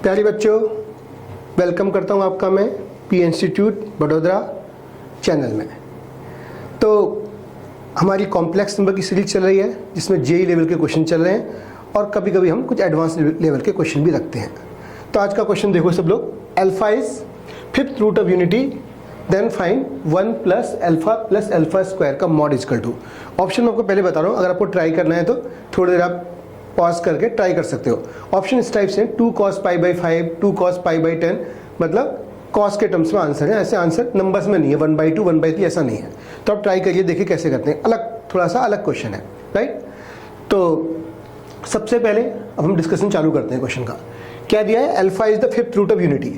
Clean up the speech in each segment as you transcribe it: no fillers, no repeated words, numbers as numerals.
प्यारे बच्चों, वेलकम करता हूं आपका मैं पी इंस्टीट्यूट बड़ोदरा चैनल में। तो हमारी कॉम्प्लेक्स नंबर की सीरीज चल रही है जिसमें जेई लेवल के क्वेश्चन चल रहे हैं और कभी कभी हम कुछ एडवांस लेवल के क्वेश्चन भी रखते हैं। तो आज का क्वेश्चन देखो सब लोग, alpha is fifth root of unity, then find 1 plus alpha square का मॉड इक्वल टू। ऑप्शन मैं आपको पहले बता रहा हूँ, अगर आपको ट्राई करना है तो थोड़ी देर आप पॉज करके ट्राई कर सकते हो। ऑप्शन इस टाइप से 2 cos π/5, 2 cos π/10, मतलब कॉस के टर्म्स में आंसर है। ऐसे आंसर नंबर्स में नहीं है, 1/2 1/3 ऐसा नहीं है। तो आप ट्राई करिए, देखिए कैसे करते हैं। अलग, थोड़ा सा अलग क्वेश्चन है, राइट। तो सबसे पहले अब हम डिस्कशन चालू करते हैं क्वेश्चन का। क्या दिया है? Alpha is the fifth root of unity.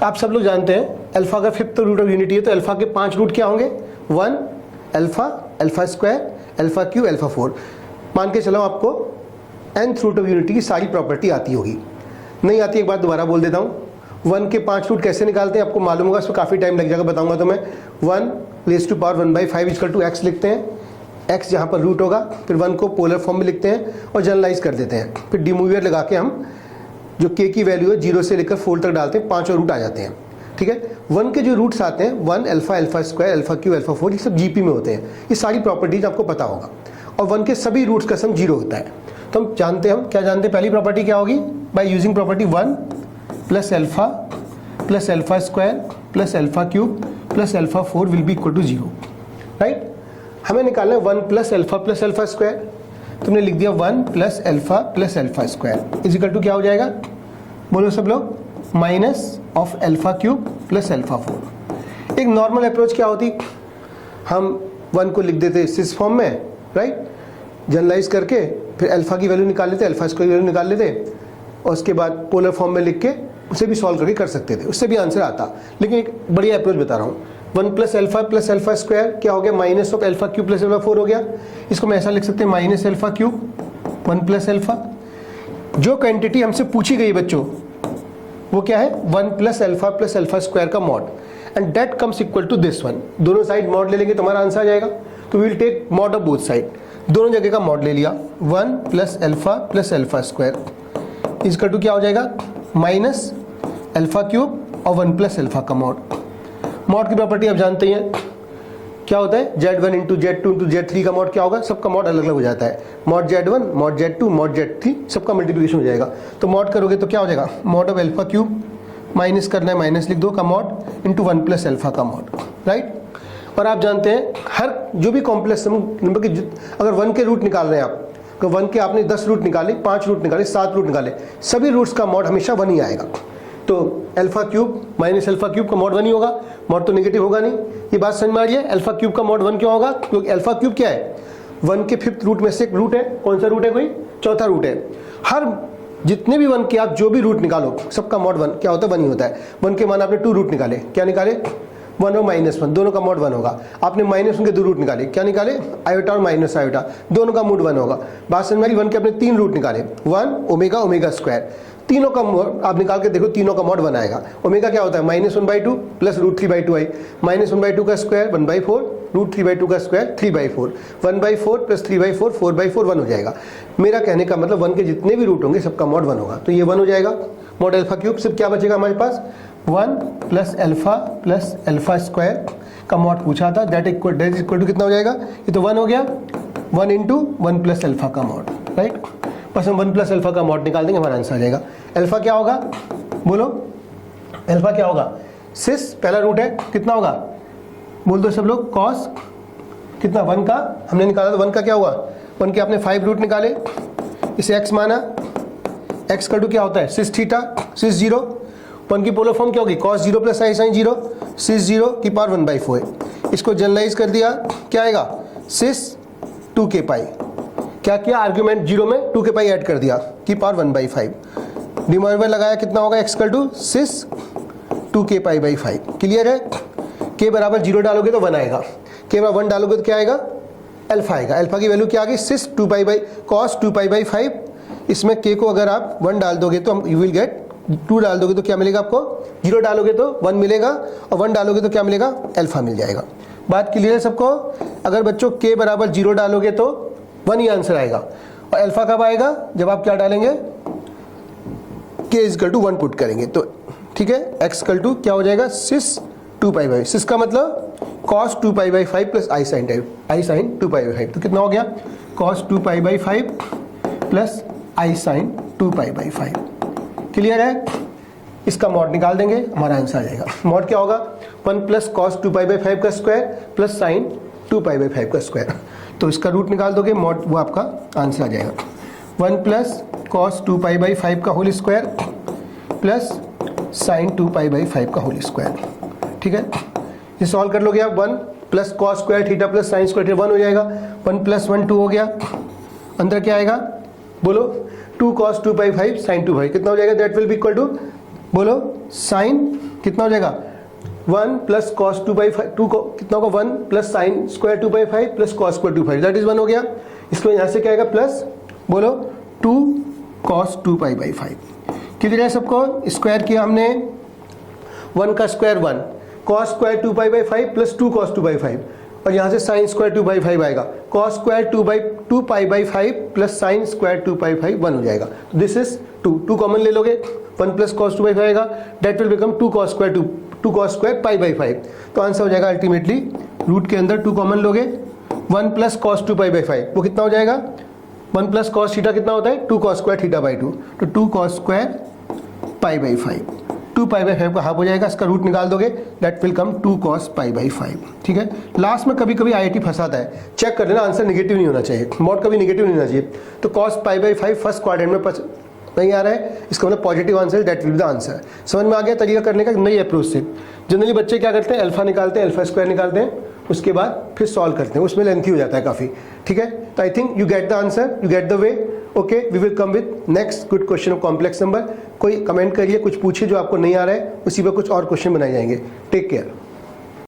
तो आप सब लोग जानते हैं अल्फा का फिफ्थ रूट ऑफ यूनिटी है, तो अल्फा के 5 रूट क्या होंगे? 1 alpha, alpha square, alpha cube, alpha 4। मान के चलो आपको nth रूट ऑफ यूनिटी की सारी प्रॉपर्टी आती होगी। नहीं आती, एक बार दोबारा बोल देता हूँ। 1 के 5 रूट कैसे निकालते हैं आपको मालूम होगा, इसमें काफ़ी टाइम लग जाएगा, बताऊंगा। तो मैं 1 raise to power 1/5 equal to x लिखते हैं। x यहाँ पर रूट होगा, फिर 1 को पोलर फॉर्म में लिखते हैं और जनरलाइज कर देते हैं। फिर डिमूवियर लगा के हम जो k की वैल्यू है 0 से लेकर 4 तक डालते हैं, 5 और रूट आ जाते हैं। ठीक है, 1 के जो रूट्स आते हैं 1 alpha, alpha square, alpha cube, alpha 4, ये सब जीपी में होते हैं। ये सारी प्रॉपर्टीज आपको पता होगा। और 1 के सभी रूट्स का सम 0 होता है। तो हम जानते हैं, हम क्या जानते हैं? पहली प्रॉपर्टी क्या होगी? By using property 1 plus alpha square plus alpha cube plus alpha 4 will be equal to 0, right. हमें निकालना है 1 प्लस अल्फा स्क्वायर। तुमने लिख दिया 1 plus alpha square is equal to क्या हो जाएगा? बोलो सब लोग, minus of alpha cube plus alpha 4। एक नॉर्मल अप्रोच क्या होती? हम 1 को लिख देते सिस फॉर्म में, राइट, जनरलाइज करके फिर अल्फा की वैल्यू निकाल लेते, अल्फा स्क्वायर की वैल्यू निकाल लेते और उसके बाद पोलर फॉर्म में लिख के उसे भी सॉल्व करके कर सकते थे, उससे भी आंसर आता। लेकिन एक बढ़िया अप्रोच बता रहा हूँ। 1 प्लस अल्फा स्क्वायर क्या हो गया? Minus of alpha cube plus alpha 4 हो गया। इसको मैं ऐसा लिख सकते हैं, minus alpha cube 1 plus alpha. जो क्वांटिटी हमसे पूछी गई बच्चों वो क्या है? 1 प्लस अल्फा स्क्वायर का mod, and that comes equal to this one. दोनों साइड मॉड ले लेंगे तो हमारा आंसर आ जाएगा। तो we will take mod of both side, दोनों जगह का मॉड ले लिया। 1 प्लस अल्फा स्क्वायर इसका टू क्या हो जाएगा? माइनस अल्फा क्यूब और 1 प्लस अल्फा का मॉड। मॉड की प्रॉपर्टी आप जानते हैं क्या होता है? Z1 into Z2 into Z3 का मॉड क्या होगा? सबका मॉड अलग अलग हो जाता है। Mod Z1, mod Z2, mod Z3, सबका मल्टीप्लिकेशन हो जाएगा। तो मॉड करोगे तो क्या हो जाएगा? Mod of alpha cube, minus करना है माइनस लिख दो, का मॉड इंटू 1 प्लस अल्फा का मॉड, राइट। और आप जानते हैं हर जो भी कॉम्प्लेक्स नंबर की अगर 1 के रूट निकाल रहे हैं आप, तो 1 के आपने 10 रूट निकाले, 5 रूट निकाले, 7 रूट निकाले, सभी रूट्स का मॉड हमेशा 1 ही आएगा। तो alpha cube minus alpha cube का मॉड 1 ही होगा, मॉड तो नेगेटिव होगा नहीं। ये बात समझ में आ रही है? अल्फा क्यूब का मॉड 1 क्यों होगा? क्योंकि अल्फा क्यूब क्या है? 1 के 5th रूट में से एक रूट है। कौन सा रूट है? कोई चौथा रूट है। हर जितने भी 1 के आप जो भी रूट निकालो सबका मॉड 1 क्या होता है? 1 ही होता है। 1 के मान आपने 2 रूट निकाले, क्या निकाले? 1 और -1, दोनों का मॉड 1 होगा। आपने -1 के 2 रूट निकाले, क्या निकाले? आयोटा और माइनस आयोटा, दोनों का मूड 1 होगा। बात समझ में आ रही? 1 के आपने 3 रूट निकाले, 1 ओमेगा ओमेगा स्क्वायर, तीनों का आप निकाल के देखो, तीनों का मॉड 1 आएगा। ओमेगा क्या होता है? -1/2 प्लस √3/2 आई, -1/2 का स्क्वायर 1/4, √3/2 का स्क्वायर 3/4, 1/4 प्लस 3/4 4/4 1 हो जाएगा। मेरा कहने का मतलब 1 के जितने भी रूट होंगे सबका मॉड 1 होगा। तो ये 1 हो जाएगा। मॉड अल्फा क्यूब सिर्फ क्या बचेगा हमारे पास? 1 प्लस अल्फा स्क्वायर का मॉड पूछा था, दैट इक्वल टू कितना हो जाएगा? ये तो 1 हो गया, 1 इंटू 1 प्लस अल्फा का मॉड, राइट। बस हम 1 प्लस अल्फा का मॉड निकाल देंगे, हमारा आंसर आ जाएगा। अल्फा क्या होगा? बोलो, अल्फा क्या होगा? सिस पहला रूट है, कितना होगा? बोल दो सब लोग, कॉस कितना? 1 का हमने निकाला था, 1 का क्या हुआ? 1 के आपने 5 रूट निकाले, इसे x माना। x का टू क्या होता है? सिस थीटा, सिस 0। 1 की पोलर फॉर्म क्या होगी? cos 0 प्लस आई साइन 0, सिस 0 की पावर 1/4। इसको जनरलाइज कर दिया, क्या आएगा? सिस 2k पाई। क्या किया? आर्ग्यूमेंट 0 में 2k पाई ऐड कर दिया, की पावर 1/5। डिमोइवर लगाया, कितना होगा? x का टू सिस 2k पाई/5। क्लियर है? k बराबर 0 डालोगे तो 1 आएगा, k बराबर 1 डालोगे तो क्या आएगा? अल्फा आएगा। अल्फा की वैल्यू क्या आ गई? सिस 2 पाई बाई cos 2 पाई/5। इसमें k को अगर आप 1 डाल दोगे तो यू विल गेट 2 डाल दोगे तो क्या मिलेगा आपको? 0 डालोगे तो 1 मिलेगा, और 1 डालोगे तो क्या मिलेगा? अल्फा मिल जाएगा। बात क्लियर है सबको? अगर बच्चों k बराबर 0 डालोगे तो 1 ही आंसर आएगा। और अल्फा कब आएगा? जब आप क्या डालेंगे? k इजकल टू 1 पुट करेंगे तो ठीक है, x इक्वल टू क्या हो जाएगा सिस 2π/5, सिस का मतलब cos 2π/5 प्लस i sin 2π/5, तो कितना हो गया cos 2π/5 plus i sin 2π/5। Clear है? इसका मॉड निकाल देंगे, हमारा आंसर आ जाएगा। मॉड क्या होगा 1 प्लस cos 2π/5 का स्क्वायर प्लस sin 2π/5 का स्क्वायर, तो इसका रूट निकाल दोगे मॉड, वो आपका आंसर आ जाएगा 1 प्लस cos 2π/5 का होल स्क्वायर प्लस sin 2π/5 का होल स्क्वायर। ठीक है, ये सॉल्व कर लोगे आप 1 plus cos square theta plus sin square theta 1 हो जाएगा, 1 प्लस 1 2 हो गया, अंदर क्या आएगा बोलो 2 cos 2π/5 sin 2π, कितना हो जाएगा that will be equal to बोलो sin कितना हो जाएगा 1 प्लस cos 2π5 2 को कितना होगा 1 plus sin square 2π5 plus cos square 2π5 that is 1 हो गया। इसको यहाँ से क्या आएगा प्लस बोलो 2 cos 2π/5। क्लियर है सबको? स्क्वायर किया हमने 1 का square 1 cos square 2π/5 plus 2 cos 2π5 और यहाँ से sin स्क्वायर 2/5 आएगा, cos square 2π/5 plus sin square 2π5 1 हो जाएगा। दिस इज 2 कॉमन ले लोगे 1 प्लस cos 2/5 आएगा, that will become 2 cos square π/5, तो आंसर हो जाएगा अल्टीमेटली रूट के अंदर 2 कॉमन लोगे 1 प्लस cos 2π/5 वो कितना हो जाएगा 1 प्लस cos थीटा कितना होता है 2 cos स्क्वायर थीटा/2, तो 2 cos स्क्वायर π/5, 2π/5 का हाफ हो जाएगा, इसका रूट निकाल दोगे दैट विल कम 2 cos π/5। ठीक है, लास्ट में कभी कभी IIT फंसाता है, चेक कर लेना आंसर नेगेटिव नहीं होना चाहिए, मॉड कभी नेगेटिव नहीं होना चाहिए, तो cos π/5 फर्स्ट क्वाड्रेंट में नहीं आ रहा है, इसका मतलब positive answer, that will be the answer. समझ में आ गया तरीका करने का नई अप्रोच से? जनरली बच्चे क्या करते हैं अल्फा निकालते हैं, अल्फा स्क्वायर निकालते हैं, उसके बाद फिर सॉल्व करते हैं, उसमें लेंथी हो जाता है काफ़ी। ठीक है, तो I think you get the answer, you get the way. Okay, we will come with next good question of complex number. कोई कमेंट करिए, कुछ पूछिए जो आपको नहीं आ रहा है, उसी पर कुछ और क्वेश्चन बनाए जाएंगे। Take care.